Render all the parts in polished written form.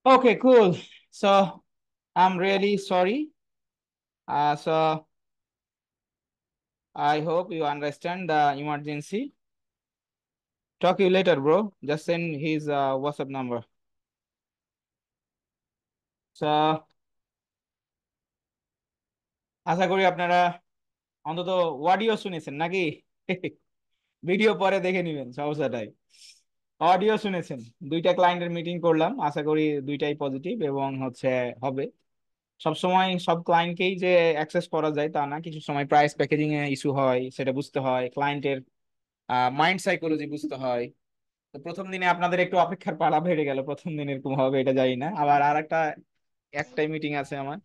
Okay, cool. So I'm really sorry. So I hope you understand the emergency. Talk you later, bro. Just send his WhatsApp number. So আশা করি আপনারা অন্তত audio শুনেছেন নাকি? Video পরে দেখে নিবেন, সমস্যাটাই। Audio শুনেছেন। দুইটা ক্লায়েন্টের মিটিং করলাম, আশা করি দুইটাই পজিটিভ এবং হবে। সবসময় সব ক্লায়েন্টকেই যে অ্যাক্সেস করা যায় তা না, কিছু সময় প্রাইস প্যাকেজিং এ ইস্যু হয়, সেটা বুঝতে হয়। ক্লায়েন্টের মাইন্ড সাইকোলজি বুঝতে হয়। তো প্রথম দিনে আপনাদের একটু অপেক্ষার পালা বেড়ে গেল, প্রথম দিন এরকম হবে এটা জানি না। আবার আর একটাই মিটিং আছে আমার।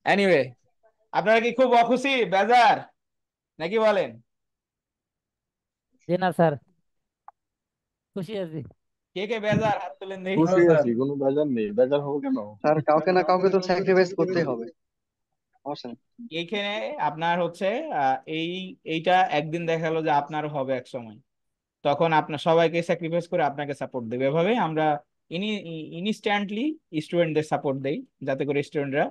এনিওয়ে, আপনারা কি খুব অখুশি, বেজার নাকি বলেন? জি না স্যার, খুশি আছি। কে কে বেজার হাত তুলেন দেখি। খুশি আছি, কোনো বেজার নেই। বেজার হবো কেন? স্যার, কাউকে না কাউকে তো স্যাক্রিফাইস করতেই হবে। সমস্যা নেই। এইখানে আপনার এইটা একদিন দেখা গেলো যে আপনারও হবে এক সময়, তখন আপনার সবাইকে স্যাক্রিফাইস করে আপনাকে সাপোর্ট দেবে। এভাবে আমরা ইনি ইনস্ট্যান্টলি স্টুডেন্টদের সাপোর্ট দেই, যাতে করে স্টুডেন্টরা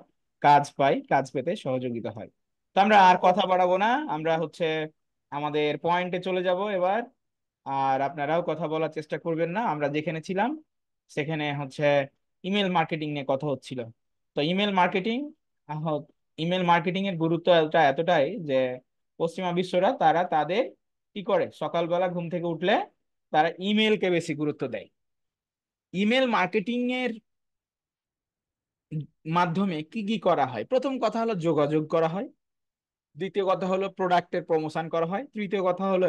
কাজ পায়, কাজ পেতে সহযোগিতা হয়। তো আমরা আর কথা বাড়াবো না, আমরা আমাদের পয়েন্টে চলে যাব এবার। আর আপনারাও কথা বলার চেষ্টা করবেন না। আমরা যেখানে ছিলাম সেখানে ইমেল মার্কেটিং নিয়ে কথা হচ্ছিল। তো ইমেল মার্কেটিং এর গুরুত্ব এতটাই যে পশ্চিমা বিশ্বরা তারা তাদের কি করে, সকালবেলা ঘুম থেকে উঠলে তারা ইমেলকে বেশি গুরুত্ব দেয়। ইমেল মার্কেটিং এর মাধ্যমে কি কি করা হয়? প্রথম কথা হলো যোগাযোগ করা হয়। দ্বিতীয় কথা হলো প্রোডাক্টের প্রমোশন করা হয়। তৃতীয় কথা হলো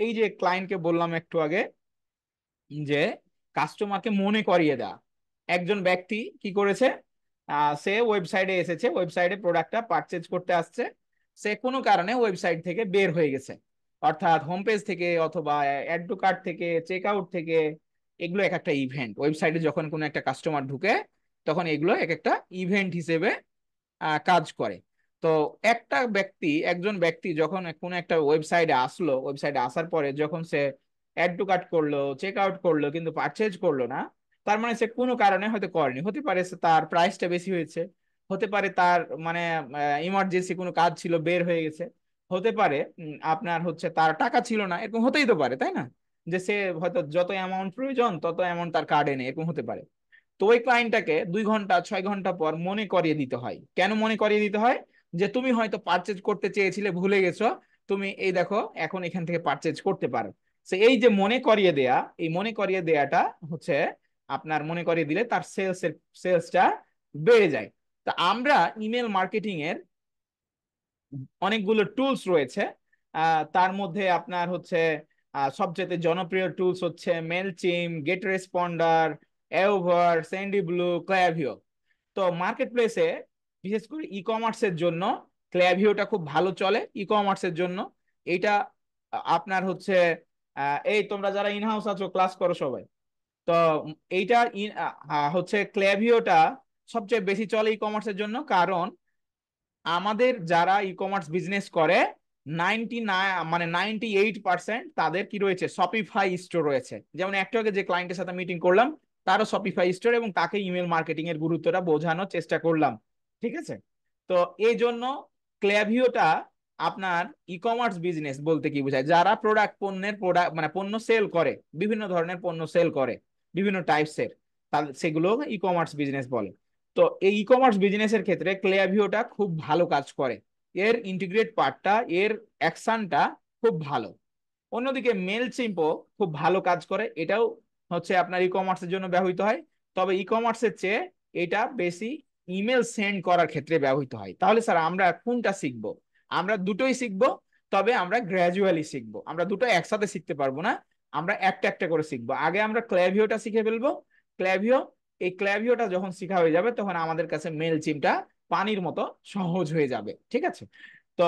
এই যে ক্লায়েন্টকে বললাম একটু আগে, যে কাস্টমারকে মনে করিয়ে দেওয়া। একজন ব্যক্তি কি করেছে, সে ওয়েবসাইটে এসেছে, ওয়েবসাইটে প্রোডাক্টটা পারচেজ করতে আসছে, সে কোনো কারণে ওয়েবসাইট থেকে বের হয়ে গেছে, অর্থাৎ হোম পেজ থেকে অথবা অ্যাড টু কার্ট থেকে, চেক আউট থেকে। এগুলো এক একটা ইভেন্ট। ওয়েবসাইটে যখন কোনো একটা কাস্টমার ঢুকে তখন এগুলো এক একটা ইভেন্ট হিসেবে কাজ করে। তো একজন ব্যক্তি যখন কোনো একটা ওয়েবসাইটে আসলো, ওয়েবসাইটে আসার পরে যখন সে অ্যাড টু কার্ট করলো, চেক আউট করলো, কিন্তু পারচেজ করলো না, তার মানে সে কোনো কারণে হয়তো করেনি। হতে পারে তার প্রাইসটা বেশি হয়েছে, হতে পারে তার মানে ইমার্জেন্সি কোনো কাজ ছিল, বের হয়ে গেছে, হতে পারে আপনার তার টাকা ছিল না, এরকম হতেই তো পারে, তাই না? যে সে হয়তো যত অ্যামাউন্ট প্রয়োজন তত অ্যামাউন্ট তার কার্ডে নেই, এরকম হতে পারে। তো ওই ক্লায়েন্টটাকে 2 ঘন্টা 6 ঘন্টা পর মনে করিয়ে দিতে হয়। কেন মনে করিয়ে দিতে হয়? যে তুমি হয়তো পারচেজ করতে চেয়েছিলে, ভুলে গেছো, তুমি এই দেখো এখন এখান থেকে পারচেজ করতে পারো। সে এই যে মনে করিয়ে দেয়া, এই মনে করিয়ে দেয়াটা হচ্ছে আপনার মনে করিয়ে দিলে তার সেলসটা বেড়ে যায়। তা আমরা ইমেল মার্কেটিং এর অনেকগুলো টুলস রয়েছে। তার মধ্যে আপনার সবচেয়ে জনপ্রিয় টুলস হচ্ছে মেলচিম, গেট রেসপন্ডার, এওভার, সেন্ডি ব্লু, ক্ল্যাভিও। তো মার্কেট প্লেসে বিশেষ করে ই কমার্সের জন্য ক্ল্যাভিওটা খুব ভালো চলে। ই কমার্সের জন্য এইটা আপনার এই তোমরা যারা ইনহাউস আছো ক্লাস করো সবাই, তো এইটা ক্ল্যাভিওটা সবচেয়ে বেশি চলে ই কমার্সের জন্য। কারণ আমাদের যারা ই কমার্স বিজনেস করে 98% তাদের কি রয়েছে, শপিফাই স্টোর রয়েছে। যেমন একটু আগে যে ক্লায়েন্টের সাথে মিটিং করলাম, তারও শপিফাই স্টোর, এবং তাকে ইমেল মার্কেটিং এর গুরুত্বটা বোঝানোর চেষ্টা করলাম। ঠিক আছে? তো এই জন্য ক্ল্যাভিওটা আপনার ই কমার্স বিজনেস বলতে কি বোঝায়, যারা প্রোডাক্ট মানে পণ্য সেল করে, বিভিন্ন ধরনের পণ্য সেল করে, বিভিন্ন টাইপসের, সেগুলো ই কমার্স বিজনেস বলে। তো এই ই কমার্স বিজনেসের ক্ষেত্রে ক্লেভিওটা খুব ভালো কাজ করে। এর ইন্টিগ্রেট পার্টটা, এর অ্যাকশনটা খুব ভালো। অন্যদিকে মেলচিম্পো খুব ভালো কাজ করে, এটাও আপনার ই কমার্সের জন্য ব্যবহৃত হয়। তবে ই কমার্সের চেয়ে এটা বেশি ইমেল সেন্ড করার ক্ষেত্রে ব্যবহৃত হয়। তাহলে স্যার আমরা কোনটা শিখবো? আমরা দুটোই শিখবো, তবে আমরা গ্র্যাজুয়ালি শিখবো। আমরা দুটো একসাথে শিখতে পারবো না, আমরা একটা একটা করে শিখবো। আগে আমরা ক্ল্যাভিওটা শিখে ফেলবো। ক্ল্যাভিও এই ক্ল্যাভিওটা যখন শেখা হয়ে যাবে তখন আমাদের কাছে মেল চিমটা পানির মতো সহজ হয়ে যাবে। ঠিক আছে? তো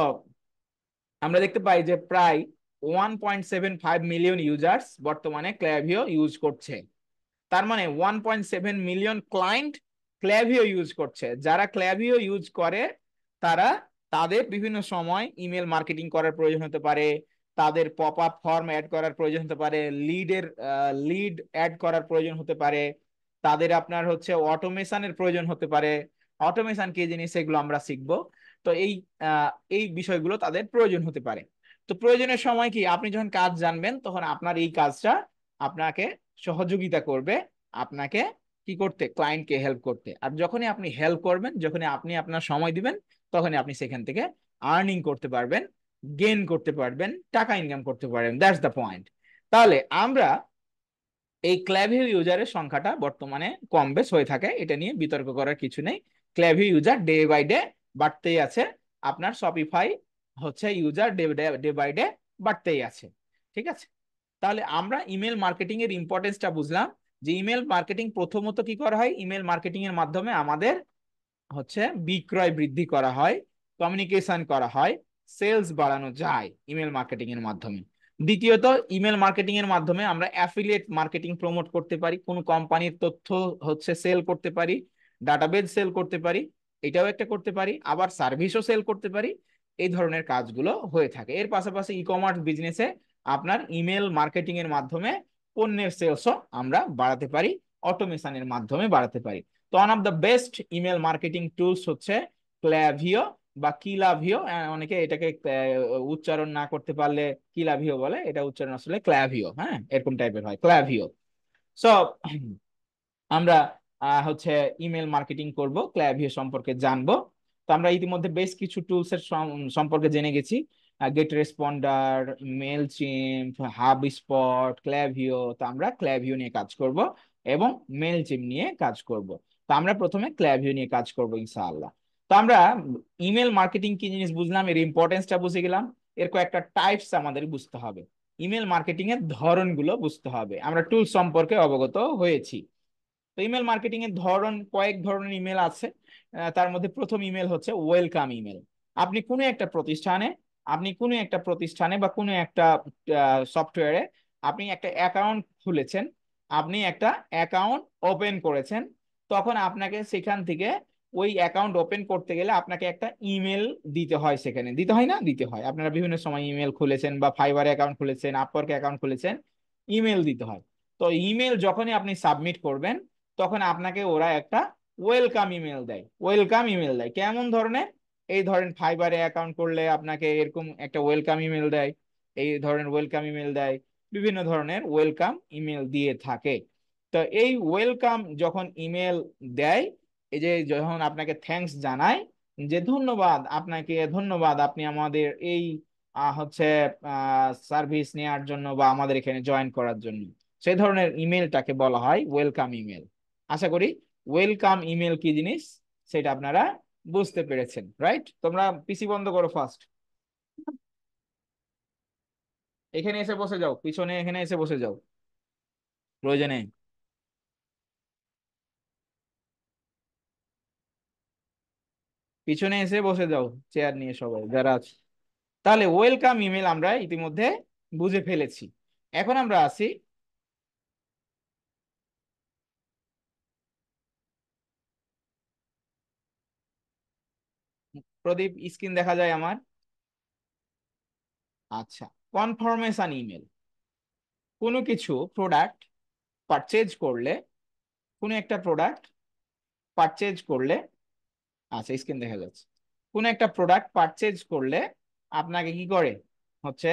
আমরা দেখতে পাই যে প্রায় 1.75 মিলিয়ন ইউজার্স বর্তমানে ক্ল্যাভিও ইউজ করছে। তার মানে 1.7 মিলিয়ন ক্লায়েন্ট ক্ল্যাভিও ইউজ করছে। যারা ক্ল্যাভিও ইউজ করে তারা তাদের বিভিন্ন সময় ইমেল মার্কেটিং করার প্রয়োজন হতে পারে, তাদের পপ আপ ফর্ম অ্যাড করার প্রয়োজন হতে পারে, লিড অ্যাড করার প্রয়োজন হতে পারে, তাদের আপনার হচ্ছে অটোমেশনের প্রয়োজন হতে পারে। অটোমেশন কি জিনিস এগুলো আমরা শিখবো। তো এই বিষয়গুলো তাদের প্রয়োজন হতে পারে। তো প্রয়োজনের সময় কি আপনি যখন কাজ জানবেন তখন আপনার এই কাজটা আপনাকে সহযোগিতা করবে, আপনাকে কি করতে, ক্লায়েন্টকে হেল্প করতে। আর যখনই আপনি হেল্প করবেন, যখনই আপনি আপনার সময় দিবেন, তখনই আপনি সেখান থেকে আর্নিং করতে পারবেন, গেইন করতে পারবেন, টাকা ইনকাম করতে পারবেন। That's the point. তাহলে আমরা এই ক্ল্যাভিও ইউজারের সংখ্যাটা বর্তমানে কম বেশ হয়ে থাকে, এটা নিয়ে বিতর্ক করার কিছু নেই। Klaviyo user day by day বাড়তেই আছে, আপনার শপিফাই হচ্ছে user day day by day বাড়তেই আছে। ঠিক আছে, তাহলে আমরা ইমেল মার্কেটিং এর ইম্পর্টেন্সটা বুঝলাম, যে ইমেল মার্কেটিং প্রথমত কি করা হয়, ইমেল মার্কেটিং এর মাধ্যমে আমাদের হচ্ছে বিক্রয় বৃদ্ধি করা হয়, কমিউনিকেশন করা হয়, সেলস বাড়ানো যায় ইমেল মার্কেটিং এর মাধ্যমে। দ্বিতীয়ত, ইমেল মার্কেটিং এর মাধ্যমে আমরা অ্যাফিলিয়েট মার্কেটিং প্রমোট করতে পারি, কোনো কোম্পানির তথ্য হচ্ছে সেল করতে পারি, ডাটাবেজ সেল করতে পারি, এটাও একটা করতে পারি, আবার সার্ভিসও সেল করতে পারি। এই ধরনের কাজগুলো হয়ে থাকে। এর পাশাপাশি ই কমার্স বিজনেসে আপনার ইমেল মার্কেটিং এর মাধ্যমে পণ্যের সেলসও আমরা বাড়াতে পারি, অটোমেশনের মাধ্যমে বাড়াতে পারি। তো one of the best email marketing tools হচ্ছে ক্ল্যাভিও বা কিলাভিও। অনেকে এটাকে উচ্চারণ না করতে পারলে কিলাভিও বলে, এটা উচ্চারণ আসলে ক্ল্যাভিও। হ্যাঁ, এরকম টাইপের হয়, ক্ল্যাভিও। সো আমরা হচ্ছে ইমেল মার্কেটিং করব, ক্ল্যাভিও সম্পর্কে জানবো। তো আমরা ইতিমধ্যে বেশ কিছু টুলস এর সম্পর্কে জেনে গেছি, গেট রেসপন্ডার, মেলচিম্প, হাব স্পট, ক্ল্যাভিও। তো আমরা ক্ল্যাভিও নিয়ে কাজ করব এবং মেলচিম্প নিয়ে কাজ করব। তো আমরা প্রথমে ক্ল্যাভিও নিয়ে কাজ করব ইনশাআল্লাহ। তো আমরা ইমেল মার্কেটিং কি জিনিস বুঝলাম, এর ইম্পর্টেন্সটা বুঝে গেলাম, এর কয়েকটা টাইপস আমাদের বুঝতে হবে, ইমেল মার্কেটিং এর ধরনগুলো বুঝতে হবে, আমরা টুল সম্পর্কে অবগত হয়েছি। তো ইমেল মার্কেটিং এর ধরন, কয়েক ধরনের ইমেল আছে। তার মধ্যে প্রথম ইমেল হচ্ছে ওয়েলকাম ইমেল। আপনি কোনো একটা প্রতিষ্ঠানে, বা কোনো একটা সফটওয়্যারে আপনি একটা অ্যাকাউন্ট খুলেছেন, আপনি একটা অ্যাকাউন্ট ওপেন করেছেন, তখন আপনাকে সেখান থেকে ওই অ্যাকাউন্ট ওপেন করতে গেলে আপনাকে একটা ইমেল দিতে হয়। সেখানে দিতে হয় না, দিতে হয়। আপনারা বিভিন্ন সময় ইমেল খুলেছেন, বা ফাইবারে অ্যাকাউন্ট খুলেছেন, আপওয়ার্কে অ্যাকাউন্ট খুলেছেন, ইমেল দিতে হয়। তো ইমেল যখনই আপনি সাবমিট করবেন, তখন আপনাকে ওরা একটা ওয়েলকাম ইমেল দেয়। ওয়েলকাম ইমেল দেয় কেমন ধরনের, এই ধরেন ফাইবারে অ্যাকাউন্ট করলে আপনাকে এরকম একটা ওয়েলকাম ইমেল দেয়, এই ধরনের ওয়েলকাম ইমেল দেয়, বিভিন্ন ধরনের ওয়েলকাম ইমেল দিয়ে থাকে। তো এই ওয়েলকাম যখন ইমেল দেয়, এই যে যখন আপনাকে থ্যাঙ্কস জানায়, যে ধন্যবাদ আপনাকে, ধন্যবাদ আপনি আমাদের এই হচ্ছে সার্ভিস নেওয়ার জন্য বা আমাদের এখানে জয়েন করার জন্য, সেই ধরনের ইমেলটাকে বলা হয় ওয়েলকাম ইমেল। আশা করি ওয়েলকাম ইমেল কি জিনিস সেটা আপনারা বুঝতে পেরেছেন, রাইট? তোমরা পিসি বন্ধ করো ফার্স্ট, এখানে এসে বসে যাও, পিছনে এখানে এসে বসে যাও প্রয়োজনে। পিছনে এসে বসে যাও চেয়ার নিয়ে সবাই যারা আছে। তাহলে ওয়েলকাম ইমেল আমরা ইতিমধ্যে বুঝে ফেলেছি। এখন আমরা আসি, প্রদীপ স্ক্রিন দেখা যায় আমার? আচ্ছা, কনফার্মেশন ইমেল। কোনো কিছু প্রোডাক্ট পারচেজ করলে, কোনো একটা প্রোডাক্ট পারচেজ করলে, আচ্ছা স্ক্রিন দেখা যাচ্ছে, কোন একটা প্রোডাক্ট পারচেজ করলে আপনাকে কি করে, হচ্ছে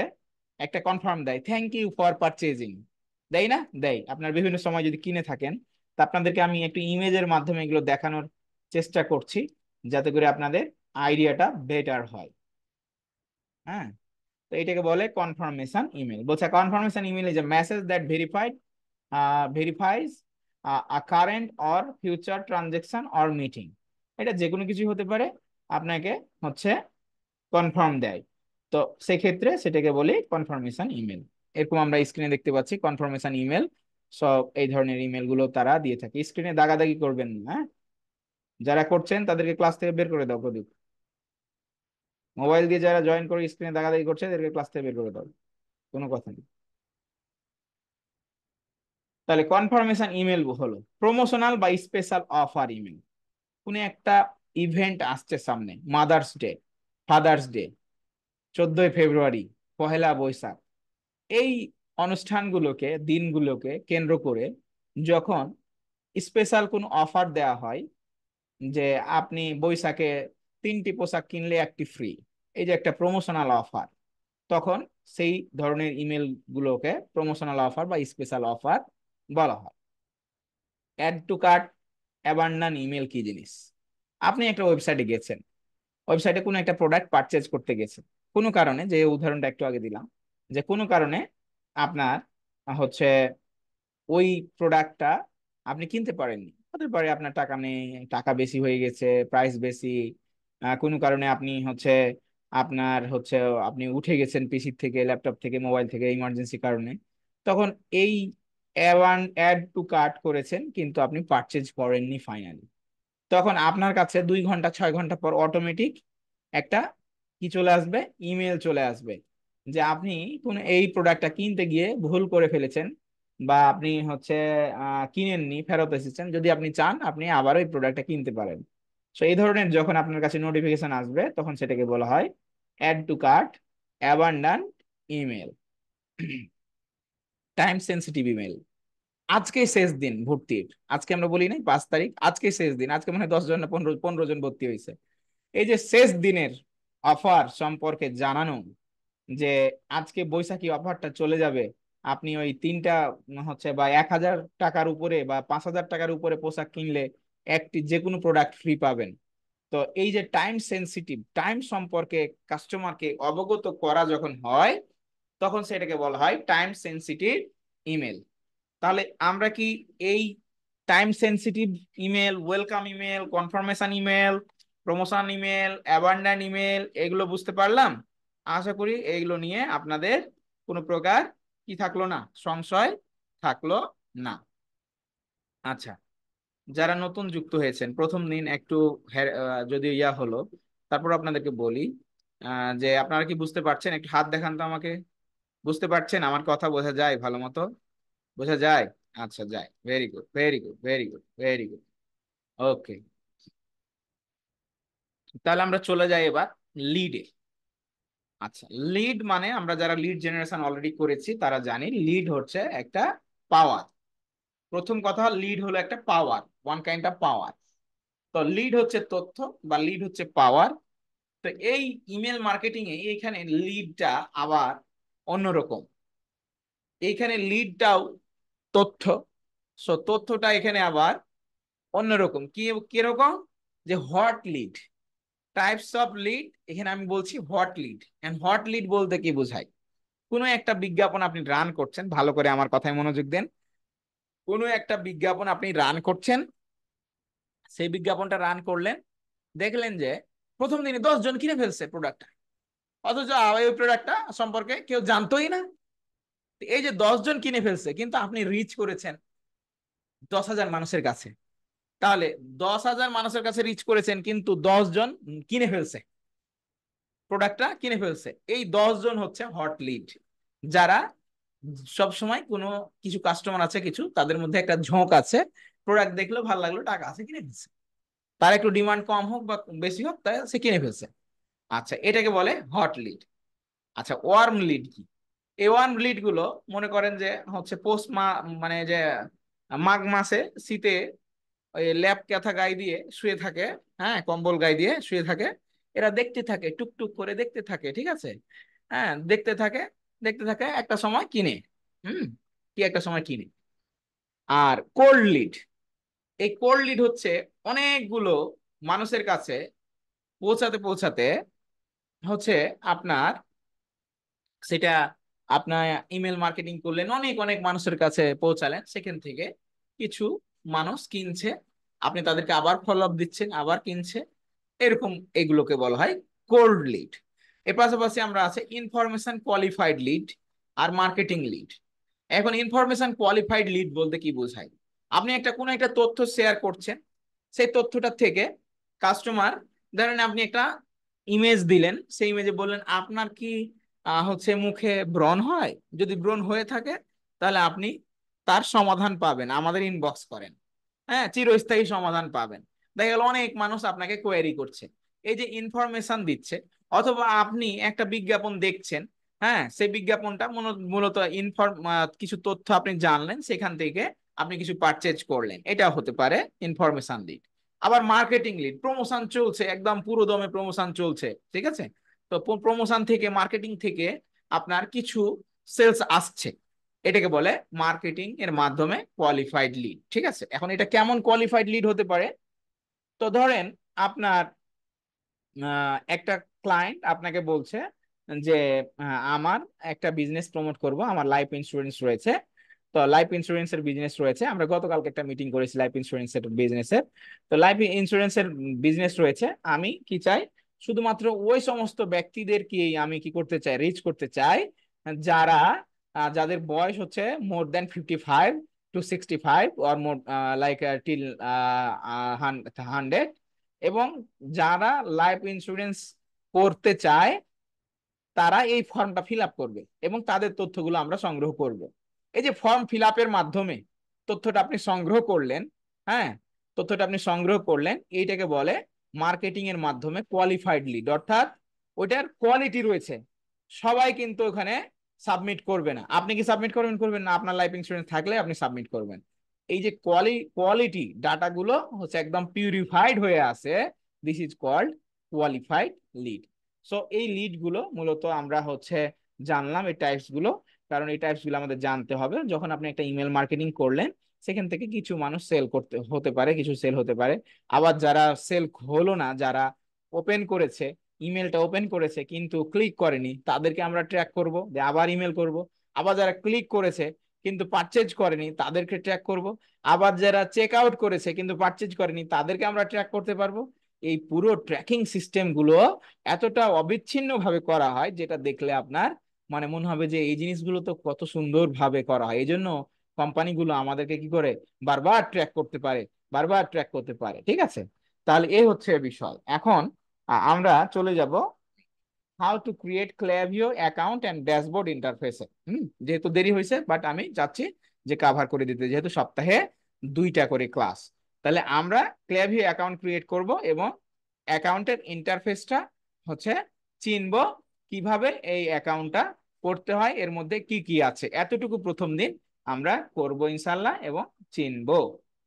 একটা কনফার্ম দেয়, থ্যাংক ইউ ফর পারচেজিং। দেয় না? দেয়। আপনার বিভিন্ন সময় যদি কিনে থাকেন, তা আপনাদেরকে আমি একটু ইমেজের মাধ্যমে এগুলো দেখানোর চেষ্টা করছি, যাতে করে আপনাদের আইডিয়াটা বেটার হয়। হ্যাঁ, তো এটাকে বলে কনফার্মেশন ইমেল। বলছে confirmation email is a message that verifies a current or future transaction or meeting. এটা যে কোনো কিছু হতে পারে, আপনাকে হচ্ছে কনফার্ম দেয়। তো সেক্ষেত্রে সেটাকে বলি কনফার্মেশন ইমেল। এরকম আমরা স্ক্রিনে দেখতে পাচ্ছি কনফার্মেশন ইমেল। সব এই ধরনের ইমেল গুলো তারা দিয়ে থাকে। স্ক্রিনে দাগাদাগি করবেন না, হ্যাঁ? যারা করছেন তাদেরকে ক্লাস থেকে বের করে দাও। প্রদীপ, মোবাইল দিয়ে যারা জয়েন করে স্ক্রিনে দাগাদাগি করছে তাদেরকে ক্লাস থেকে বের করে দাও, কোনো কথা নেই। তাহলে কনফার্মেশন ইমেল হলো প্রমোশনাল বা স্পেশাল অফার ইমেল। কোন একটা ইভেন্ট আসছে সামনে, মাদার্স ডে, ফাদার্স ডে, 14ই ফেব্রুয়ারি, পহেলা বৈশাখ, এই অনুষ্ঠানগুলোকে, দিনগুলোকে কেন্দ্র করে যখন স্পেশাল কোনো অফার দেওয়া হয়, যে আপনি বৈশাখে 3টি পোশাক কিনলে একটি ফ্রি, এই যে একটা প্রমোশনাল অফার, তখন সেই ধরনের ইমেল গুলোকে প্রমোশনাল অফার বা স্পেশাল অফার বলা হয়। Add to cart, abandon email কি জিনিস? আপনি একটা ওয়েবসাইটে গেছেন, ওয়েবসাইটে কোনো একটা প্রোডাক্ট পারচেজ করতে গেছেন, কোনো কারণে, যে উদাহরণটা একটু আগে দিলাম, যে কোনো কারণে আপনার হচ্ছে ওই প্রোডাক্টটা আপনি কিনতে পারেননি, হতে পারে আপনার টাকা নেই, টাকা বেশি হয়ে গেছে, প্রাইস বেশি, কোনো কারণে আপনি হচ্ছে আপনার হচ্ছে আপনি উঠে গেছেন পিসি থেকে, ল্যাপটপ থেকে, মোবাইল থেকে, ইমার্জেন্সি কারণে, তখন এই অ্যাড টু কার্ট করেছেন কিন্তু আপনি পারচেজ করেননি ফাইনালি, তখন আপনার কাছে 2 ঘন্টা 6 ঘন্টা পর অটোমেটিক একটা কি চলে আসবে, ইমেল চলে আসবে, যে আপনি কোন এই প্রোডাক্টটা কিনতে গিয়ে ভুল করে ফেলেছেন, বা আপনি হচ্ছে কিনেননি, ফেরত এসেছেন, যদি আপনি চান আপনি আবার ওই প্রোডাক্টটা কিনতে পারেন। তো এই ধরনের যখন আপনার কাছে নোটিফিকেশন আসবে তখন সেটাকে বলা হয় add to cart, abandon email, time sensitive email. আজকে শেষ দিন ভর্তির, আজকে আমরা বলি নাই 5 তারিখ, আজকে শেষ দিন, আজকে মানে 10 জন না 15 জন ভর্তি হয়েছে, এই যে শেষ দিনের অফার সম্পর্কে জানানো, যে আজকে বৈশাখী অফারটা চলে যাবে, আপনি ওই 3টা হচ্ছে বা 1000 টাকার উপরে বা 5000 টাকার উপরে পোশাক কিনলে একটি যে কোনো প্রোডাক্ট ফ্রি পাবেন। তো এই যে টাইম সেন্সিটিভ, টাইম সম্পর্কে কাস্টমারকে অবগত করা যখন হয়, তখন সেটাকে বলা হয় টাইম সেন্সিটিভ ইমেল। তাহলে আমরা কি এই time sensitive email, welcome email, confirmation email, promotion email, abandon email এগুলো বুঝতে পারলাম? আশা করি এইগুলো নিয়ে আপনাদের কোনো প্রকার কি থাকলো না, সংশয় থাকলো না। আচ্ছা, যারা নতুন যুক্ত হয়েছেন প্রথম দিন একটু যদি হলো, তারপর আপনাদেরকে বলি যে আপনারা কি বুঝতে পারছেন? একটু হাত দেখান তো আমাকে, বুঝতে পারছেন? আমার কথা বোঝা যায় ভালো মতো? বোঝা যায়? আচ্ছা, যায়, very good, very good, very good, very good. Okay, তাহলে আমরা চলে যাই এবার লিডে। আচ্ছা, লিড মানে আমরা যারা লিড জেনারেশন অলরেডি করেছি তারা জানি লিড হচ্ছে একটা পাওয়ার। প্রথম কথা, লিড হলো একটা পাওয়ার, ওয়ান কাইন্ড অফ পাওয়ার। তো লিড হচ্ছে তথ্য বা লিড হচ্ছে পাওয়ার। তো এই ইমেল মার্কেটিং এ এইখানে লিডটা আবার অন্যরকম, এইখানে লিডটাও তথ্য, সো তথ্যটা এখানে আবার অন্যরকম। কি কিরকম? যে hot lead, types of lead, এখানে আমি বলছি hot lead. And hot lead বলতে কি বোঝায়? কোনো একটা বিজ্ঞাপন আপনি রান করছেন, ভালো করে আমার কথায় মনোযোগ দেন, কোনো একটা বিজ্ঞাপন আপনি রান করছেন, সেই বিজ্ঞাপনটা রান করলেন, দেখলেন যে প্রথম দিনে 10 জন কিনে ফেলছে প্রোডাক্টটা, অথচ ওই প্রোডাক্টটা সম্পর্কে কেউ জানতোই না। এই যে 10 জন কিনে ফেলছে, কিন্তু আপনি রিচ করেছেন 10,000 মানুষের কাছে, তাহলে 10,000 মানুষের কাছে রিচ করেছেন কিন্তু 10 জন কিনে ফেলছে, প্রোডাক্টটা কিনে ফেলছে। এই 10 জন হচ্ছে হট লিড, যারা সব সময় কোনো কিছু কাস্টমার আছে, কিছু তাদের মধ্যে একটা ঝোঁক আছে, প্রোডাক্ট দেখলো ভালো লাগলো, টাকা আছে, কিনে ফেলছে, তার একটু ডিমান্ড কম হোক বা বেশি হোক, তাই সে কিনে ফেলছে। আচ্ছা, এটাকে বলে হট লিড। আচ্ছা, ওয়ার্ম লিড কি? এই ওয়ার্ম লিড গুলো মনে করেন যে হচ্ছে মানে যে মাঘ মাসে শীতে ওই ল্যাপ কাঁথা গায়ে দিয়ে শুয়ে থাকে, হ্যাঁ, কম্বল গায়ে দিয়ে শুয়ে থাকে, এরা দেখতে থাকে, টুকটুক করে দেখতে থাকে, ঠিক আছে, হ্যাঁ, দেখতে থাকে, দেখতে থাকে, একটা সময় কিনে, হুম, কি একটা সময় কিনে। আর কোল্ড লিড, এই কোল্ড লিড হচ্ছে অনেকগুলো মানুষের কাছে পৌঁছাতে পৌঁছাতে হচ্ছে আপনার সেটা, আপনার ইমেল মার্কেটিং করলেন, অনেক অনেক মানুষের কাছে পৌঁছালেন, সেখান থেকে কিছু মানুষ কিনছে, আপনি তাদেরকে আবার ফলো আপ দিচ্ছেন, আবার কিনছে, এরকম, এগুলোকে বলা হয় কোল্ড লিড। এর পাশাপাশি আমরা আছে ইনফরমেশন কোয়ালিফাইড লিড আর মার্কেটিং লিড। এখন ইনফরমেশন কোয়ালিফাইড লিড বলতে কি বোঝায়? আপনি একটা কোনো একটা তথ্য শেয়ার করছেন, সেই তথ্যটা থেকে কাস্টমার, ধরেন আপনি একটা ইমেজ দিলেন, সেই ইমেজে বললেন আপনার কি হচ্ছে মুখে ব্রণ হয়, যদি ব্রণ হয়ে থাকে তাহলে আপনি তার সমাধান পাবেন, আমাদের ইনবক্স করেন, হ্যাঁ, চিরস্থায়ী সমাধান পাবেন। দেখা গেল অনেক মানুষ আপনাকে কোয়েরি করছে, এই যে ইনফরমেশন দিচ্ছে। অথবা আপনি একটা বিজ্ঞাপন দেখছেন, হ্যাঁ, সেই বিজ্ঞাপনটা মূলত কিছু তথ্য আপনি জানলেন সেখান থেকে, আপনি কিছু পারচেজ করলেন, এটা হতে পারে ইনফরমেশন লিড। আবার মার্কেটিং লিড, প্রমোশন চলছে, একদম পুরো দমে প্রমোশন চলছে, ঠিক আছে, তো প্রমোশন থেকে মার্কেটিং থেকে আপনার কিছু সেলস আসছে, এটাকে বলে মার্কেটিং এর মাধ্যমে কোয়ালিফাইড লিড। ঠিক আছে, এখন এটা কেমন কোয়ালিফাইড লিড হতে পারে? তো ধরেন আপনার একটা ক্লায়েন্ট আপনাকে বলছে যে আমার একটা বিজনেস প্রমোট করব, আমার লাইফ ইন্স্যুরেন্স রয়েছে, তো লাইফ ইন্স্যুরেন্সের বিজনেস রয়েছে, আমরা গতকালকে একটা মিটিং করেছি লাইফ ইন্স্যুরেন্সের বিজনেসের, তো লাইফ ইন্স্যুরেন্সের বিজনেস রয়েছে, আমি কি চাই, শুধুমাত্র ওই সমস্ত ব্যক্তিদেরকে আমি কি করতে চাই, রিচ করতে চাই, যারা যাদের বয়স হচ্ছে মোর দেন 55 to 65 or more like till 100, এবং যারা লাইফ ইন্স্যুরেন্স করতে চায় তারা এই ফর্মটা ফিল আপ করবে এবং তাদের তথ্যগুলো আমরা সংগ্রহ করব। এই যে ফর্ম ফিল আপের মাধ্যমে তথ্যটা আপনি সংগ্রহ করলেন, হ্যাঁ, তথ্যটা আপনি সংগ্রহ করলেন, এইটাকে বলে মার্কেটিং এর মাধ্যমে কোয়ালিফাইড লিড, অর্থাৎ ওইটার কোয়ালিটি রয়েছে। সবাই কিন্তু ওখানে সাবমিট করবে না, আপনি কি সাবমিট করবেন, করবেন না, আপনার লাইফ ইন্স্যুরেন্স থাকলে আপনি সাবমিট করবেন। এই যে কোয়ালিটি ডাটাগুলো হচ্ছে একদম পিউরিফাইড হয়ে আছে, this is called qualified lead. So এই লিড গুলো মূলত আমরা হচ্ছে জানলাম এই টাইপস গুলো, কারণ এই টাইপস গুলো আমাদের জানতে হবে। যখন আপনি একটা ইমেল মার্কেটিং করলেন, সেখান থেকে কিছু মানুষ সেল করতে হতে পারে, কিছু সেল হতে পারে, আবার যারা সেল হলো না, যারা ওপেন করেছে, ইমেলটা ওপেন করেছে কিন্তু ক্লিক করেনি, তাদেরকে আমরা ট্র্যাক করব, আবার ইমেল করব। আবার যারা ক্লিক করেছে কিন্তু পারচেজ করেনি, তাদেরকে ট্র্যাক করব। আবার যারা চেক আউট করেছে কিন্তু পারচেজ করেনি, তাদেরকে আমরা ট্র্যাক করতে পারবো। এই পুরো ট্র্যাকিং সিস্টেম গুলো এতটা অবিচ্ছিন্ন ভাবে করা হয়, যেটা দেখলে আপনার মানে মনে হবে যে এই জিনিসগুলো তো কত সুন্দর ভাবে করা হয়। এই জন্য কোম্পানিগুলো আমাদেরকে কি করে বারবার ট্র্যাক করতে পারে, বারবার ট্র্যাক করতে পারে। ঠিক আছে, তাহলে এই হচ্ছে বিষয়। এখন আমরা চলে যাব how to create Klaviyo account and dashboard ইন্টারফেসে। যেহেতু দেরি হয়েছে, বাট আমি চাচ্ছি যে কাভার করে দিতে, যেহেতু সপ্তাহে 2টা করে ক্লাস। তাহলে আমরা ক্ল্যাভিও অ্যাকাউন্ট ক্রিয়েট করব এবং অ্যাকাউন্টের ইন্টারফেসটা হচ্ছে চিনব, কিভাবে এই অ্যাকাউন্টটা করতে হয়, এর মধ্যে কি কি আছে, এতটুকু প্রথম দিন আমরা করব ইনশাল্লাহ এবং চিনব।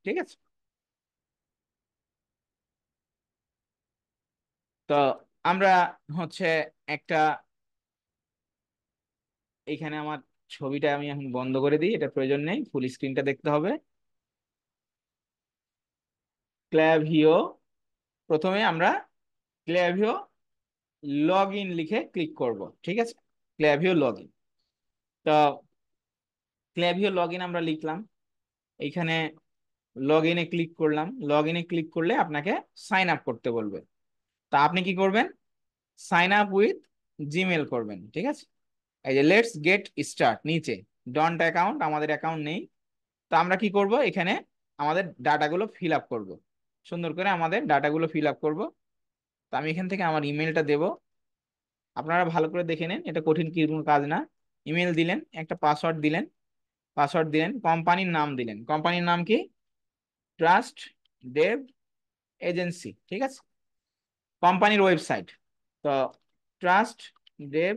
ঠিক আছে, তো আমরা হচ্ছে একটা, এইখানে আমার ছবিটা আমি এখন বন্ধ করে দিই, এটা প্রয়োজন নেই, ফুল স্ক্রিনটা দেখতে হবে। ক্ল্যাভিও, প্রথমে আমরা ক্ল্যাভিও লগ ইন লিখে ক্লিক করব। ঠিক আছে, ক্ল্যাভিও লগ ইন, তো ক্ল্যাভিও লগ ইন আমরা লিখলাম, এইখানে লগ ইনে ক্লিক করলাম। লগ ইনে ক্লিক করলে আপনাকে সাইন আপ করতে বলবে, তা আপনি কি করবেন, সাইন আপ উইথ জিমেল করবেন। ঠিক আছে, এই যে লেটস গেট স্টার্ট নিচে ডন্ট অ্যাকাউন্ট, আমাদের অ্যাকাউন্ট নেই, তো আমরা কি করব, এখানে আমাদের ডাটাগুলো ফিল আপ করবো, সুন্দর করে আমাদের ডাটাগুলো ফিল আপ করবো। তো আমি এখান থেকে আমার ইমেলটা দেব, আপনারা ভালো করে দেখে নেন, এটা কঠিন কি কোনো কাজ না। ইমেল দিলেন, একটা পাসওয়ার্ড দিলেন, পাসওয়ার্ড দিলেন, কোম্পানির নাম দিলেন, কোম্পানির নাম কি, ট্রাস্ট ডেভ এজেন্সি। ঠিক আছে, কোম্পানির ওয়েবসাইট, তো ট্রাস্ট ডেভ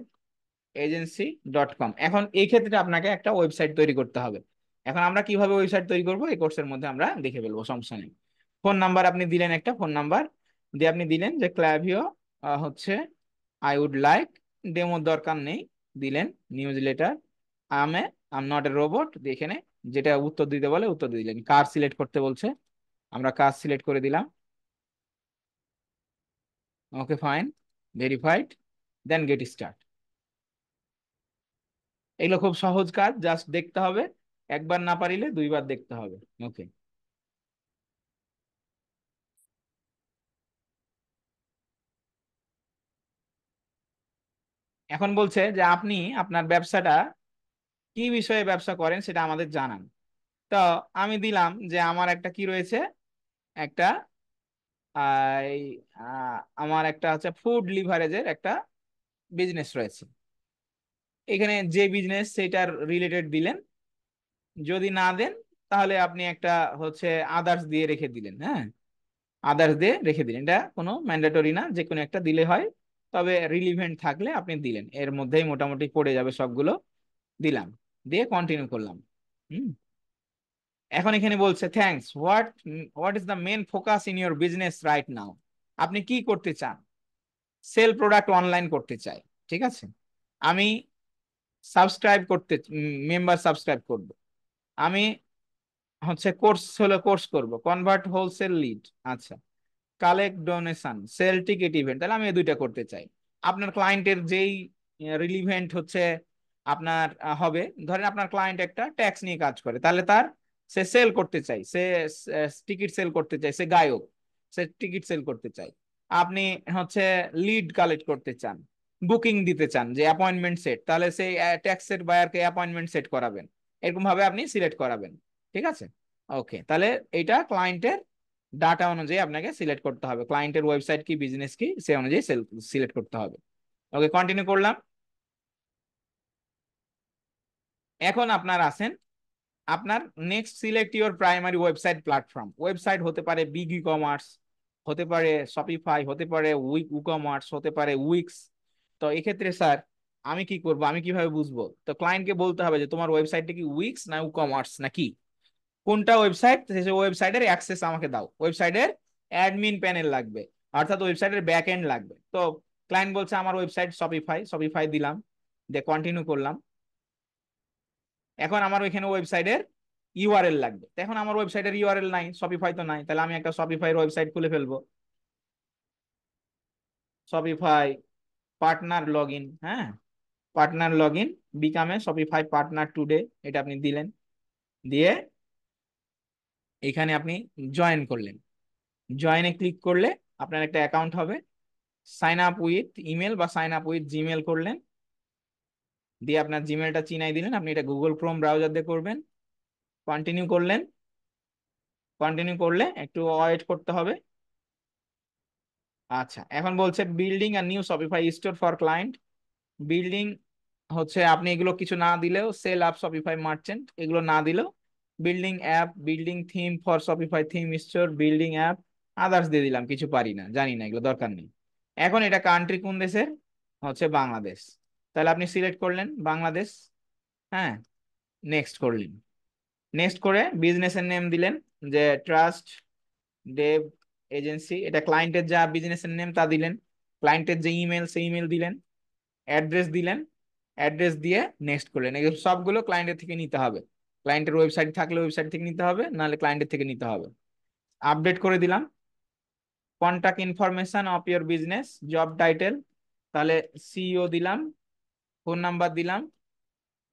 agency.com। এখন এই ক্ষেত্রে আপনাকে একটা ওয়েবসাইট তৈরি করতে হবে। এখন আমরা কিভাবে ওয়েবসাইট তৈরি করব এই কোর্সের মধ্যে আমরা দেখে ফেলবো, সমস্যা নেই। ফোন নাম্বার আপনি দিলেন, একটা ফোন নাম্বার দিয়ে আপনি দিলেন যে ক্ল্যাভিও হচ্ছে আই উড লাইক, ডেমোর দরকার নেই, দিলেন newsletter, I'm not a robot, এখানে যেটা উত্তর দিতে বলে উত্তর দিলেন। কার সিলেক্ট করতে বলছে, আমরা কার সিলেক্ট করে দিলাম, ওকে ফাইন, ভেরিফাইড, দেন গেট স্টার্ট। এগুলো খুব সহজ কাজ, জাস্ট দেখতে হবে, একবার না পারিলে 2বার দেখতে হবে। ওকে, এখন বলছে যে আপনি আপনার ব্যবসাটা কি বিষয়ে ব্যবসা করেন সেটা আমাদের জানান। তো আমি দিলাম যে আমার একটা কি রয়েছে, একটা এই আমার একটা হচ্ছে ফুড লিভারেজের একটা বিজনেস রয়েছে। এখানে যে বিজনেস সেটার রিলেটেড দিলেন, যদি না দেন তাহলে আপনি একটা হচ্ছে আদার্স দিয়ে রেখে দিলেন। হ্যাঁ, আদার্স দিয়ে রেখে দিলেন, এটা কোনো ম্যান্ডেটরি না, যে কোনো একটা দিলে হয়, তবে রিলিভেন্ট থাকলে আপনি দিলেন, এর মধ্যেই মোটামুটি পড়ে যাবে সবগুলো। দিলাম, দিয়ে কন্টিনিউ করলাম। হুম, এখন এখানে বলছে thanks, what is the main focus in your business right now. আপনি কি করতে চান? সেল প্রোডাক্ট অনলাইন করতে চাই, ঠিক আছে। আমি সাবস্ক্রাইব করতে, মেম্বার সাবস্ক্রাইব করব। আমি হচ্ছে কোর্স করব, কনভার্ট হোলসেল লিড, আচ্ছা, collect donation, sell ticket event, তাহলে আমি এই দুইটা করতে চাই। আপনার ক্লায়েন্টের যেই রিলিভেন্ট হচ্ছে আপনার হবে, ধরেন আপনার ক্লায়েন্ট একটা ট্যাক্স নিয়ে কাজ করে, তাহলে তার সে সেল করতে চাই, সে টিকিট সেল করতে চাই, সে গায়ক, সে টিকিট সেল করতে চাই। আপনি হচ্ছে লিড কালেক্ট করতে চান, বুকিং দিতে চান, যে অ্যাপয়েন্টমেন্ট সেট, তাহলে সেই ট্যাক্সের বায়ারকে অ্যাপয়েন্টমেন্ট সেট করাবেন, এরকম ভাবে আপনি সিলেক্ট করাবেন, ঠিক আছে। ওকে, তাহলে এইটা ক্লায়েন্টের ডাটা অনুযায়ী আপনাকে সিলেক্ট করতে হবে, ক্লায়েন্টের ওয়েবসাইট কি, বিজনেস কি, সে অনুযায়ী সিলেক্ট করতে হবে। ওকে, কন্টিনিউ করলাম। এখন আপনার আছেন, আপনার next select your primary website platform. Website হতে পারে বিগ ই কমার্স, হতে পারে শপিফাই, হতে পারে উইক কমার্স, হতে পারে উইক্স। তো এক্ষেত্রে স্যার আমি কি করব, আমি কিভাবে বুঝবো? তো ক্লায়েন্টকে বলতে হবে যে তোমার ওয়েবসাইটটা কি উইক্স না কমার্স নাকি কোনটা ওয়েবসাইট, সেই ওয়েবসাইটের অ্যাক্সেস আমাকে দাও, ওয়েবসাইটের অ্যাডমিন প্যানেল লাগবে, অর্থাৎ ওয়েবসাইটের ব্যাক এন্ড লাগবে। তো ক্লায়েন্ট বলছে আমার ওয়েবসাইট শপিফাই, শপিফাই দিলাম, দিয়ে কন্টিনিউ করলাম। এখন আমার ওইখানে ওয়েবসাইটের ইউআরএল লাগবে, তো এখন আমার ওয়েবসাইটের ইউআরএল নাই, শপিফাই তো নাই, তাহলে আমি একটা শপিফাইয়ের ওয়েবসাইট খুলে ফেলবো। শপিফাই পার্টনার লগ ইন, হ্যাঁ, partner log in, বিকামে Shopify partner today, এটা আপনি দিলেন, দিয়ে এখানে আপনি জয়েন করলেন। জয়েনে ক্লিক করলে আপনার একটা অ্যাকাউন্ট হবে, সাইন আপ উইথ ইমেল বা সাইন আপ উইথ জিমেল করলেন, দিয়ে আপনার জিমেলটা চিনাই দিলেন, আপনি এটা গুগল ক্রোম ব্রাউজার দিয়ে করবেন। কন্টিনিউ করলেন, কন্টিনিউ করলে একটু ওয়েট করতে হবে। আচ্ছা, এখন বলছে বিল্ডিং আর new Shopify store for client. Building হচ্ছে আপনি এগুলো কিছু না দিলেও, সেল আপ শপিফাই মার্চেন্ট, এগুলো না দিলেও building app, building theme for Shopify theme store, building app, others দিয়ে দিলাম, কিছু পারি না, জানি না, এগুলো দরকার নেই। এখন এটা কান্ট্রি কোন দেশের, হচ্ছে বাংলাদেশ, তাহলে আপনি সিলেক্ট করলেন বাংলাদেশ, হ্যাঁ, নেক্সট করলেন। নেক্সট করে বিজনেসের নেম দিলেন, যে ট্রাস্ট ডেভ এজেন্সি, এটা ক্লায়েন্টের যা বিজনেসের নেম তা দিলেন, ক্লায়েন্টের যে ইমেল সেই ইমেল দিলেন, অ্যাড্রেস দিলেন, অ্যাড্রেস দিয়ে নেক্সট করলেন। এগুলো সবগুলো ক্লায়েন্টের থেকে নিতে হবে, ক্লায়েন্টের ওয়েবসাইট থাকলে ওয়েবসাইট থেকে নিতে হবে, নাহলে ক্লায়েন্টের থেকে নিতে হবে। আপডেট করে দিলাম। Contact information of your business, job title, তাহলে সিইও দিলাম, ফোন নাম্বার দিলাম,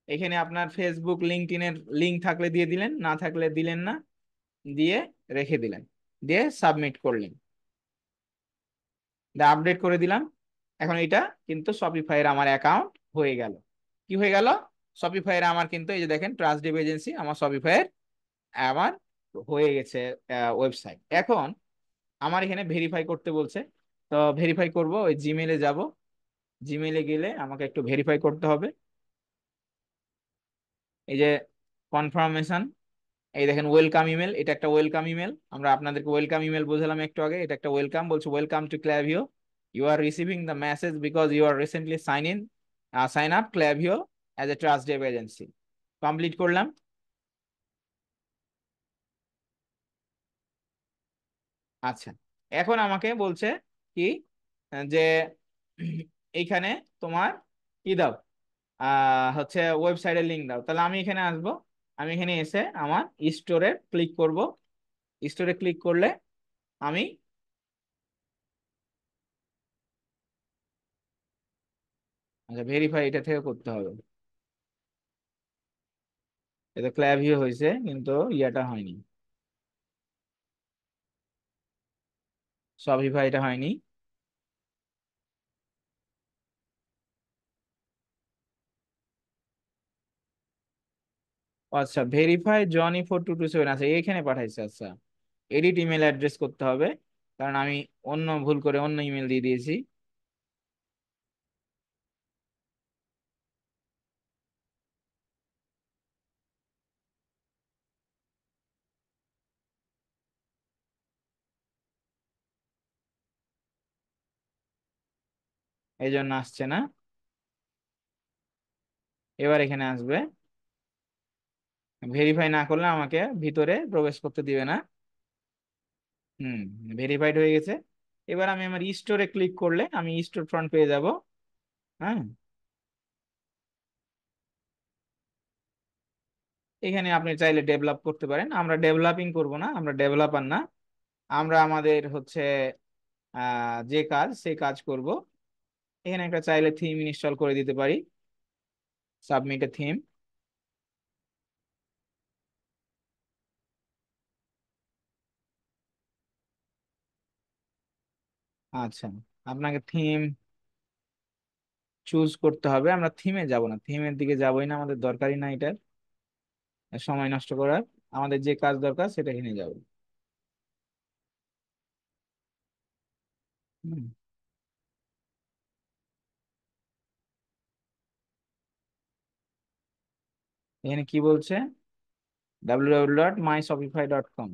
এখানে আপনার ফেসবুক লিঙ্কডইনের লিঙ্ক থাকলে দিয়ে দিলেন, না থাকলে দিলেন না, দিয়ে রেখে দিলেন, দিয়ে সাবমিট করলেন, দিয়ে আপডেট করে দিলাম। এখন এটা কিন্তু শপিফাইয়ের আমার অ্যাকাউন্ট হয়ে গেল। কি হয়ে গেল? শপিফাইয়ের আমার কিন্তু এই যে দেখেন ট্রাস্ট ডেভ এজেন্সি আমার শপিফাইয়ের আমার হয়ে গেছে ওয়েবসাইট। এখন আমার এখানে ভেরিফাই করতে বলছে, তো ভেরিফাই করব, ওই জিমেলে যাব, জিমেলে গেলে আমাকে একটু ভেরিফাই করতে হবে। এই যে কনফার্মেশন, এই দেখেন ওয়েলকাম ইমেল, এটা একটা ওয়েলকাম ইমেল, আমরা আপনাদেরকে ওয়েলকাম ইমেল বোঝালাম একটু আগে, এটা একটা ওয়েলকাম, বলছে welcome to Klaviyo, you are receiving the message because you are recently sign up Klaviyo as a trust dev agency. Complete করলাম। আচ্ছা, এখন আমাকে বলছে কি, যে এইখানে তোমার কি দাও, হচ্ছে ওয়েবসাইটের লিঙ্ক দাও, তাহলে আমি এখানে আসবো, আমি এখানে এসে আমার স্টোরে ক্লিক করব। স্টোরে ক্লিক করলে আমি, আচ্ছা, ভেরিফাই এটা থেকে করতে হবে, এটা ক্ল্যাভিও হয়েছে কিন্তু ইয়াটা হয়নি, শপিফাই এটা হয়নি। আচ্ছা, ভেরিফাই জনি 4227, আচ্ছা এখানে পাঠাইছে, আচ্ছা, এডিট ইমেল অ্যাড্রেস করতে হবে, কারণ আমি অন্য ভুল করে অন্য ইমেল দিয়ে দিয়েছি। এই জন্য আসছে না, এবার এখানে আসবে। ভেরিফাই না করলে আমাকে ভিতরে প্রবেশ করতে দিবে না। হুম, ভেরিফাইড হয়ে গেছে। এবার আমি আমার স্টোরে ক্লিক করলে আমি স্টোর ফ্রন্ট পেয়ে যাব। হ্যাঁ, এখানে আপনি চাইলে ডেভেলপ করতে পারেন, আমরা ডেভেলপিং করব না, আমরা ডেভেলপার না, আমরা আমাদের হচ্ছে যে কাজ সেই কাজ করব। এখানে একটা চাইলে থিম ইনস্টল করে দিতে পারি, সাবমিট এ থিম। আচ্ছা, আপনাকে থিম চুজ করতে হবে, আমরা থিমে যাব না, থিমের দিকে যাবোই না, আমাদের দরকারই না এটার সময় নষ্ট করার। আমাদের যে কাজ দরকার সেটা এখানে যাবো। হুম, এখানে কি বলছে, www.myshopify.com।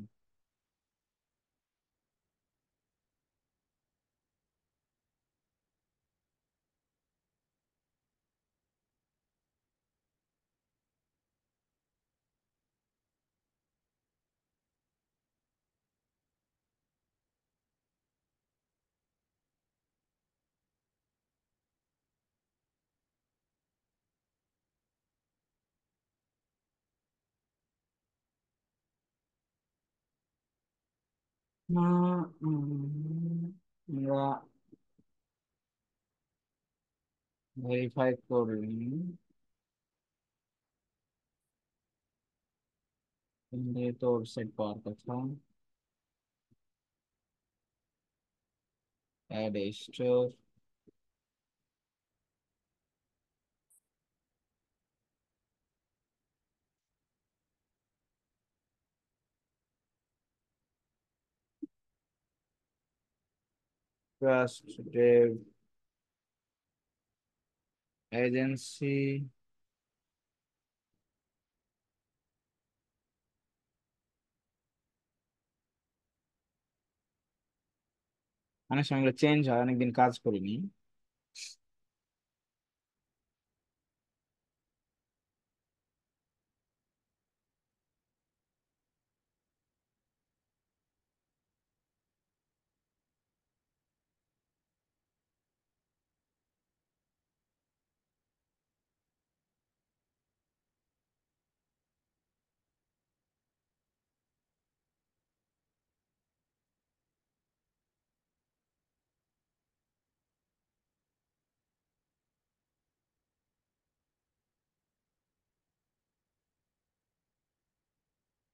আমরা ভেরিফাই করলি, কিন্তু তোর সেট পাওয়ার কথা। Add store, trust dev agency, অনেক সময় এগুলো চেঞ্জ হয়, অনেকদিন কাজ করিনি।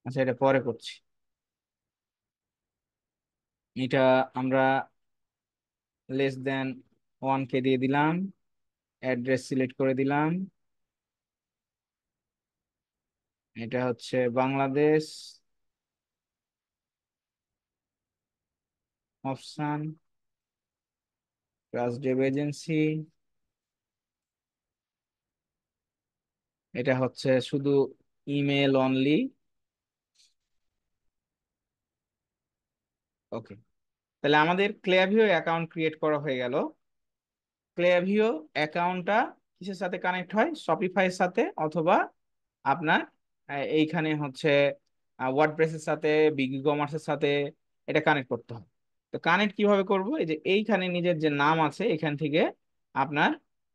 আচ্ছা, এটা পরে করছি। এটা আমরা লেস দেন 1K দিয়ে দিলাম, অ্যাড্রেস সিলেক্ট করে দিলাম, এটা হচ্ছে Bangladesh, option trust dev agency, এটা হচ্ছে শুধু ইমেল অনলি। ওকে, তাহলে আমাদের ক্লেভিও অ্যাকাউন্ট ক্রিয়েট করা হয়ে গেল। ক্লেভিও অ্যাকাউন্টটা কিসের সাথে কানেক্ট হয়, শপিফাইয়ের সাথে, অথবা আপনার এইখানে হচ্ছে ওয়ার্ডপ্রেসের সাথে, বিগ কমার্সের সাথে এটা কানেক্ট করতে হয়। তো কানেক্ট কিভাবে করব, এই যে এইখানে নিজের যে নাম আছে এখান থেকে আপনার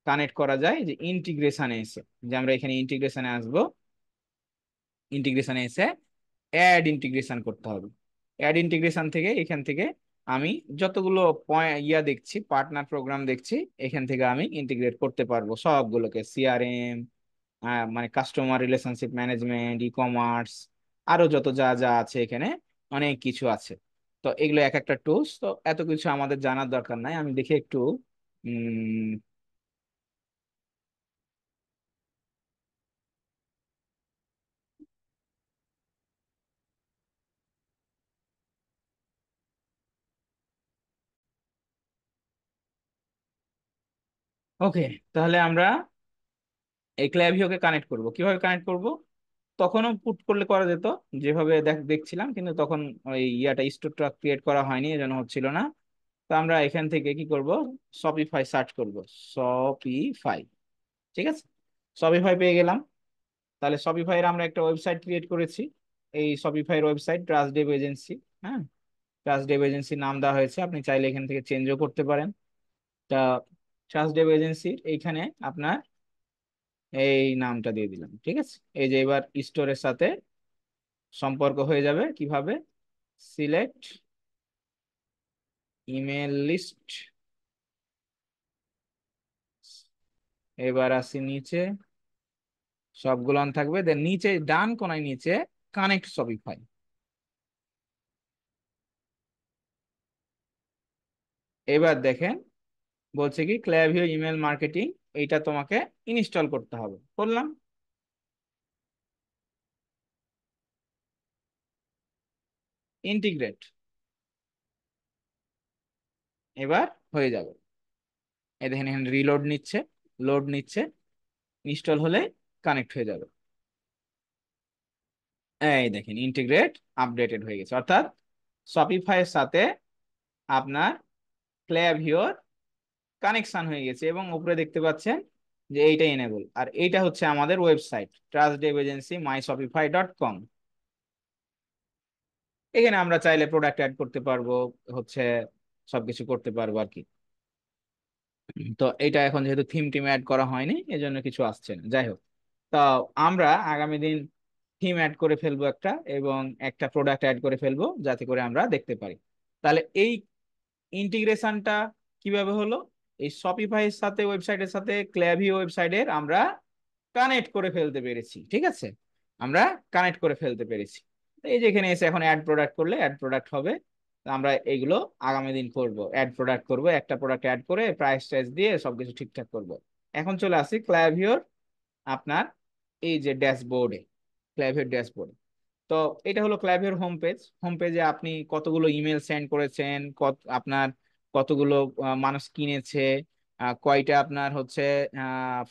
কানেক্ট করা যায়, যে ইন্টিগ্রেশনে এসে, যে আমরা এখানে ইন্টিগ্রেশনে আসবো, ইন্টিগ্রেশনে এসে অ্যাড ইন্টিগ্রেশন করতে হবে। অ্যাড ইন্টিগ্রেশন থেকে এখান থেকে আমি যতগুলো পয়েন্ট দেখছি, পার্টনার প্রোগ্রাম দেখছি, এখান থেকে আমি ইন্টিগ্রেট করতে পারবো সবগুলোকে, সিআরএম, মানে customer relationship management, e commerce, আরো যত যা যা আছে এখানে অনেক কিছু আছে। তো এগুলো এক একটা টুলস, তো এত কিছু আমাদের জানার দরকার নাই, আমি দেখি একটু উম ওকে, তাহলে আমরা এই ক্ল্যাভিওকে কানেক্ট করব, কিভাবে কানেক্ট করব, তখনও পুট করলে করা যেত, যেভাবে দেখছিলাম, কিন্তু তখন ওই স্টোরটা ক্রিয়েট করা হয়নি, এজন্য হচ্ছিল না। তো আমরা এখান থেকে কি করব, শপিফাই সার্চ করব, শপিফাই। ঠিক আছে, শপিফাই পেয়ে গেলাম। তাহলে শপিফাইয়ের আমরা একটা ওয়েবসাইট ক্রিয়েট করেছি, এই শপিফাইয়ের ওয়েবসাইট ট্রাস্টডেভ এজেন্সি। হ্যাঁ, ট্রাস্টডেভ এজেন্সি নাম দেওয়া হয়েছে, আপনি চাইলে এখান থেকে চেঞ্জও করতে পারেন। তা ট্রাস্টডেভ এজেন্সির এইখানে আপনার এই নামটা দিয়ে দিলাম, ঠিক আছে। এই যে এবার স্টোরের সাথে সম্পর্ক হয়ে যাবে কিভাবে, সিলেক্ট ইমেল লিস্ট। এবার আসি নিচে, সবগুলো অন থাকবে, দেন নিচে ডান কোনায় নিচে কানেক্ট শপিফাই। এবার দেখেন বলছে কি ক্ল্যাভিও ইমেল মার্কেটিং, এইটা তোমাকে ইনস্টল করতে হবে, করলাম। ইন্টিগ্রেট, এবার হয়ে যাবে। এই দেখেন এখানে রিলোড নিচ্ছে, লোড নিচ্ছে, ইনস্টল হলে কানেক্ট হয়ে যাবে। এই দেখেন ইন্টিগ্রেট আপডেটেড হয়ে গেছে, অর্থাৎ শপিফাই এর সাথে আপনার ক্ল্যাভিওর কানেকশন হয়ে গেছে, এবং উপরে দেখতে পাচ্ছেন যে এইটা এনেবল, আর এইটা হচ্ছে আমাদের ওয়েবসাইট ট্রাস্টডেভ এজেন্সি myshopify.com। এখানে আমরা চাইলে প্রোডাক্ট অ্যাড করতে পারবো, হচ্ছে সবকিছু করতে পারবো আর কি। তো এটা এখন যেহেতু থিম টিম অ্যাড করা হয়নি, এজন্য কিছু আসছে না। যাই হোক, তো আমরা আগামী দিন থিম অ্যাড করে ফেলবো একটা, এবং একটা প্রোডাক্ট অ্যাড করে ফেলবো যাতে করে আমরা দেখতে পারি। তাহলে এই ইন্টিগ্রেশনটা কিভাবে হলো, এই শপিফাই এর সাথে ওয়েবসাইটের সাথে ক্ল্যাভিও ওয়েবসাইটের আমরা কানেক্ট করে ফেলতে পেরেছি, ঠিক আছে, আমরা কানেক্ট করে ফেলতে পেরেছি। তো এই যে এখানে এসে এখন অ্যাড প্রোডাক্ট করলে অ্যাড প্রোডাক্ট হবে। তো আমরা এইগুলো আগামী দিন করব, অ্যাড প্রোডাক্ট করব, একটা প্রোডাক্ট অ্যাড করে প্রাইস টাইস দিয়ে সবকিছু ঠিকঠাক করব। এখন চলে আসি ক্ল্যাভিওর আপনার এই যে ড্যাশবোর্ডে, ক্ল্যাভিওর ড্যাশবোর্ড। তো এটা হলো ক্ল্যাভিওর হোম পেজ। হোম পেজে আপনি কতগুলো ইমেল সেন্ড করেছেন, আপনার কতগুলো মানুষ কিনেছে, কয়টা আপনার হচ্ছে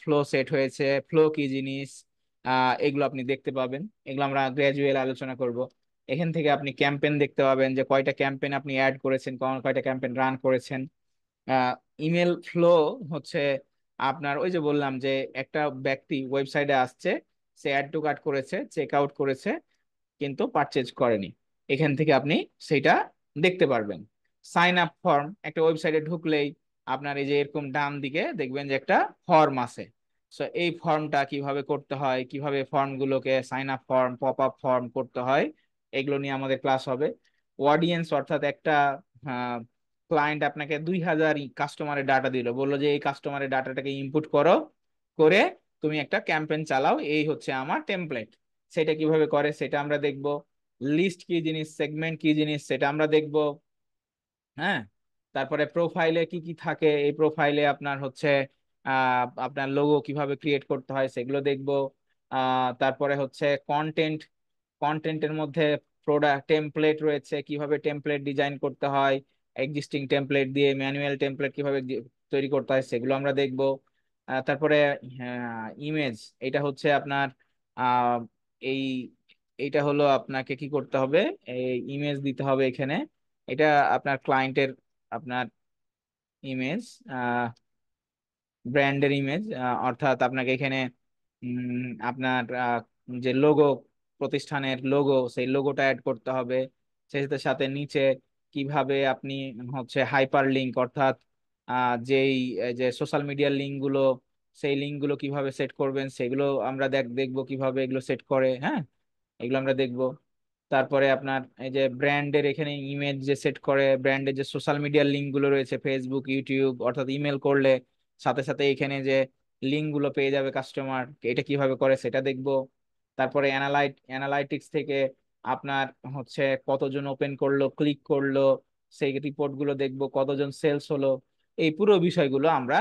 ফ্লো সেট হয়েছে, ফ্লো কি জিনিস, এগুলো আপনি দেখতে পাবেন। এগুলো আমরা গ্র্যাজুয়াল আলোচনা করব। এখান থেকে আপনি ক্যাম্পেন দেখতে পাবেন যে কয়টা ক্যাম্পেন আপনি অ্যাড করেছেন, কয়টা ক্যাম্পেন রান করেছেন। ইমেল ফ্লো হচ্ছে আপনার ওই যে বললাম যে একটা ব্যক্তি ওয়েবসাইটে আসছে, সে অ্যাড টু কার্ট করেছে, চেক আউট করেছে, কিন্তু পারচেজ করেনি, এখান থেকে আপনি সেটা দেখতে পারবেন। সাইন আপ ফর্ম, একটা ওয়েবসাইটে ঢুকলেই আপনার এই যে এরকম ডান দিকে দেখবেন যে একটা ফর্ম আছে। সো এই ফর্মটা কিভাবে করতে হয়, কিভাবে ফর্মগুলোকে sign up form, pop up form করতে হয়, এগুলো নিয়ে আমাদের ক্লাস হবে। অডিয়েন্স, অর্থাৎ একটা ক্লায়েন্ট আপনাকে 2000 কাস্টমারের ডাটা দিল, বললো যে এই কাস্টমারের ডাটাটাকে ইনপুট করো, করে তুমি একটা ক্যাম্পেইন চালাও, এই হচ্ছে আমার টেমপ্লেট। সেটা কিভাবে করে সেটা আমরা দেখব। লিস্ট কি জিনিস, সেগমেন্ট কি জিনিস সেটা আমরা দেখব। হ্যাঁ, তারপরে প্রোফাইলে কি কি থাকে, এই প্রোফাইলে আপনার হচ্ছে আপনার লোগো কিভাবে ক্রিয়েট করতে হয় সেগুলো দেখব। তারপরে হচ্ছে কন্টেন্ট, কন্টেন্টের মধ্যে প্রোডাক্ট টেমপ্লেট রয়েছে, কিভাবে টেমপ্লেট ডিজাইন করতে হয়, এক্সিস্টিং টেমপ্লেট দিয়ে ম্যানুয়াল টেমপ্লেট কিভাবে তৈরি করতে হয় সেগুলো আমরা দেখব। তারপরে ইমেজ, এটা হচ্ছে আপনার আহ, এই এইটা হলো আপনাকে কি করতে হবে, এই ইমেজ দিতে হবে এখানে। এটা আপনার ক্লায়েন্টের আপনার ইমেজ, ব্র্যান্ডের ইমেজ, অর্থাৎ আপনাকে এখানে আপনার যে লোগো, প্রতিষ্ঠানের লোগো, সেই লোগোটা অ্যাড করতে হবে। সেই সাথে সাথে নিচে কিভাবে আপনি হচ্ছে হাইপার লিঙ্ক, অর্থাৎ যেই যে সোশ্যাল মিডিয়ার লিঙ্ক গুলো, সেই লিঙ্ক গুলো কিভাবে সেট করবেন সেগুলো আমরা দেখবো কিভাবে এগুলো সেট করে। হ্যাঁ, এগুলো আমরা দেখবো। তারপরে আপনার এই যে ব্র্যান্ডের এখানে ইমেজ যে সেট করে, ব্র্যান্ডের যে সোশ্যাল মিডিয়ার লিঙ্ক গুলো রয়েছে, ফেসবুক, ইউটিউব, অর্থাৎ ইমেল করলে সাথে সাথে এখানে যে লিঙ্ক গুলো পেয়ে যাবে কাস্টমার, এটা কিভাবে করে সেটা দেখবো। তারপরে অ্যানালাইটিক্স থেকে আপনার হচ্ছে কতজন ওপেন করলো, ক্লিক করলো, সেই রিপোর্ট গুলো দেখবো, কতজন সেলস হলো। এই পুরো বিষয়গুলো আমরা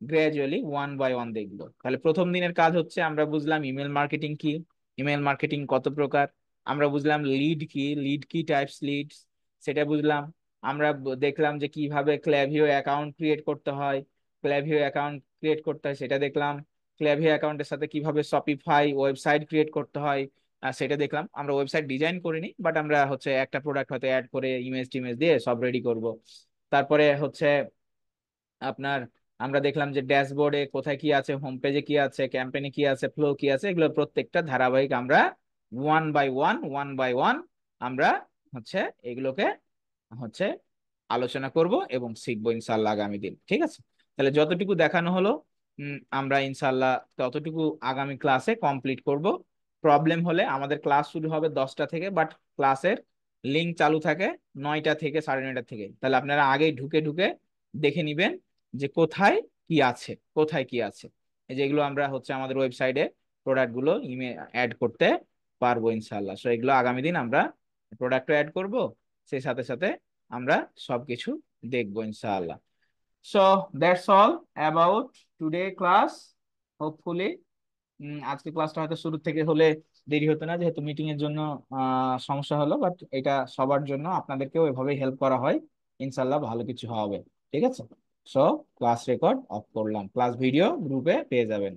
গ্রাজুয়ালি ওয়ান বাই ওয়ান দেখবো। তাহলে প্রথম দিনের কাজ হচ্ছে আমরা বুঝলাম ইমেল মার্কেটিং কি, ইমেল মার্কেটিং কত প্রকার, আমরা বুঝলাম লিড কি, লিড কি টাইপস লিডস সেটা বুঝলাম। আমরা দেখলাম যে কিভাবে ক্ল্যাভিও অ্যাকাউন্ট ক্রিয়েট করতে হয়, ক্ল্যাভিও অ্যাকাউন্ট ক্রিয়েট করতে হয় সেটা দেখলাম। ক্ল্যাভিও অ্যাকাউন্টের সাথে কিভাবে শপিফাই ওয়েবসাইট ক্রিয়েট করতে হয় সেটা দেখলাম। আমরা ওয়েবসাইট ডিজাইন করিনি, বাট আমরা হচ্ছে একটা প্রোডাক্ট হয়তো অ্যাড করে ইমেজ টিমেজ দিয়ে সব রেডি করব। তারপরে হচ্ছে আপনার আমরা দেখলাম যে ড্যাশবোর্ডে কোথায় কি আছে, হোম পেজে কি আছে, ক্যাম্পেইনে কি আছে, ফ্লো কি আছে, এগুলো প্রত্যেকটা ধারাবাহিক আমরা ওয়ান বাই ওয়ান আমরা হচ্ছে এগুলোকে হচ্ছে আলোচনা করব এবং শিখবো ইনশাল্লাহ আগামী দিন। ঠিক আছে, তাহলে যতটুকু দেখানো হলো আমরা ইনশাল্লাহ ততটুকু আগামী ক্লাসে কমপ্লিট করব। প্রবলেম হলে আমাদের ক্লাস শুরু হবে 10টা থেকে, বাট ক্লাসের লিঙ্ক চালু থাকে 9টা থেকে 9:30 থেকে। তাহলে আপনারা আগেই ঢুকে ঢুকে দেখে নিবেন যে কোথায় কি আছে, কোথায় কি আছে। এই যেগুলো আমরা হচ্ছে আমাদের ওয়েবসাইটে প্রোডাক্ট গুলো ইমেল অ্যাড করতে পারবো ইনশাল্লাহ। সো এগুলো আগামী দিন আমরা প্রোডাক্টও অ্যাড করব, সেই সাথে সাথে আমরা সবকিছু দেখবো ইনশাআল্লাহ। So that's all about today class. Hopefully আজকে ক্লাসটা হয়তো শুরু থেকে হলে দেরি হতো না, যেহেতু মিটিং এর জন্য সমস্যা হলো, বাট এটা সবার জন্য, আপনাদেরকেও এভাবেই হেল্প করা হয়, ইনশাল্লাহ ভালো কিছু হবে। ঠিক আছে, সো ক্লাস রেকর্ড অফ করলাম, ক্লাস ভিডিও গ্রুপে পেয়ে যাবেন।